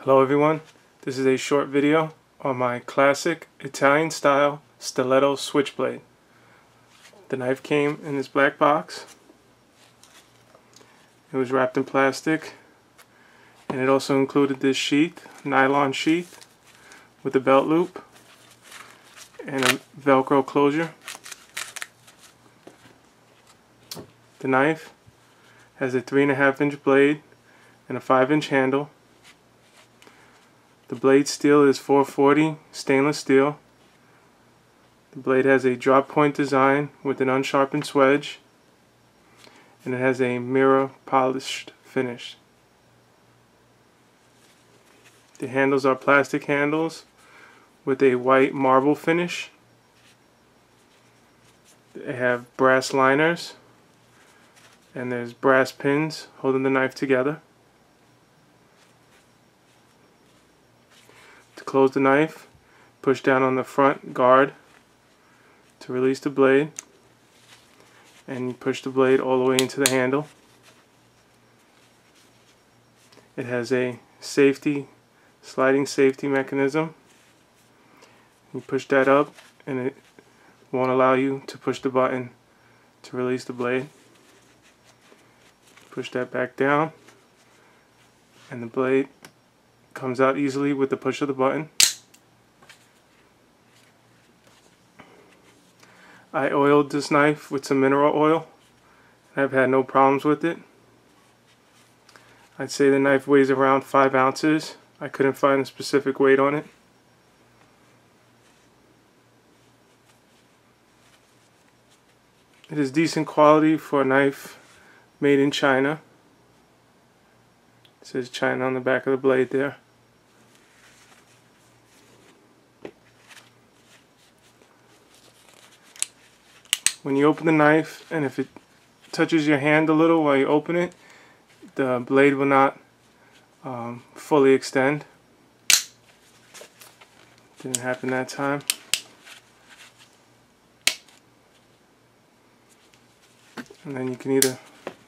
Hello everyone, this is a short video on my classic Italian style stiletto switchblade. The knife came in this black box. It was wrapped in plastic, and it also included this sheath, nylon sheath with a belt loop and a Velcro closure. The knife has a 3.5-inch blade and a 5-inch handle. The blade steel is 440 stainless steel. The blade has a drop point design with an unsharpened swedge, and it has a mirror polished finish. The handles are plastic handles with a white marble finish. They have brass liners, and there's brass pins holding the knife together. To close the knife, push down on the front guard to release the blade, and you push the blade all the way into the handle. It has a sliding safety mechanism. You push that up and it won't allow you to push the button to release the blade. Push that back down and the blade comes out easily with the push of the button. I oiled this knife with some mineral oil. I've had no problems with it. I'd say the knife weighs around 5 ounces. I couldn't find a specific weight on it. It is decent quality for a knife made in China. It says China on the back of the blade there. When you open the knife, and if it touches your hand a little while you open it, the blade will not fully extend. Didn't happen that time. And then you can either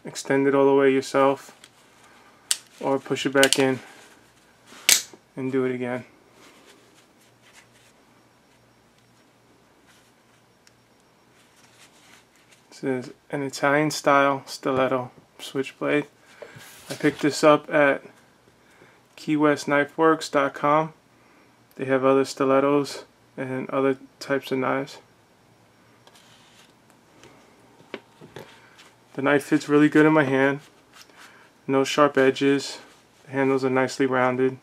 extend it all the way yourself or push it back in and do it again. This is an Italian style stiletto switchblade. I picked this up at keywestknifeworks.com. They have other stilettos and other types of knives. The knife fits really good in my hand. No sharp edges. The handles are nicely rounded.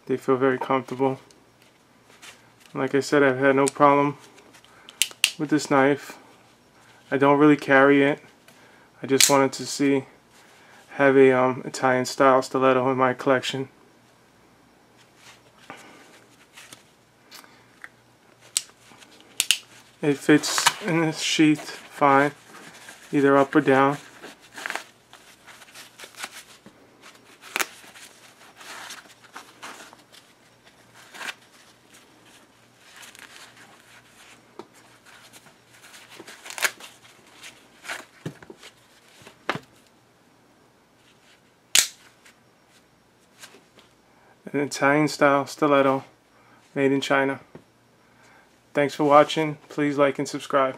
They feel very comfortable. Like I said, I've had no problem with this knife. I don't really carry it. I just wanted to have a Italian style stiletto in my collection. It fits in this sheath fine, either up or down. An Italian style stiletto made in China. Thanks for watching. Please like and subscribe.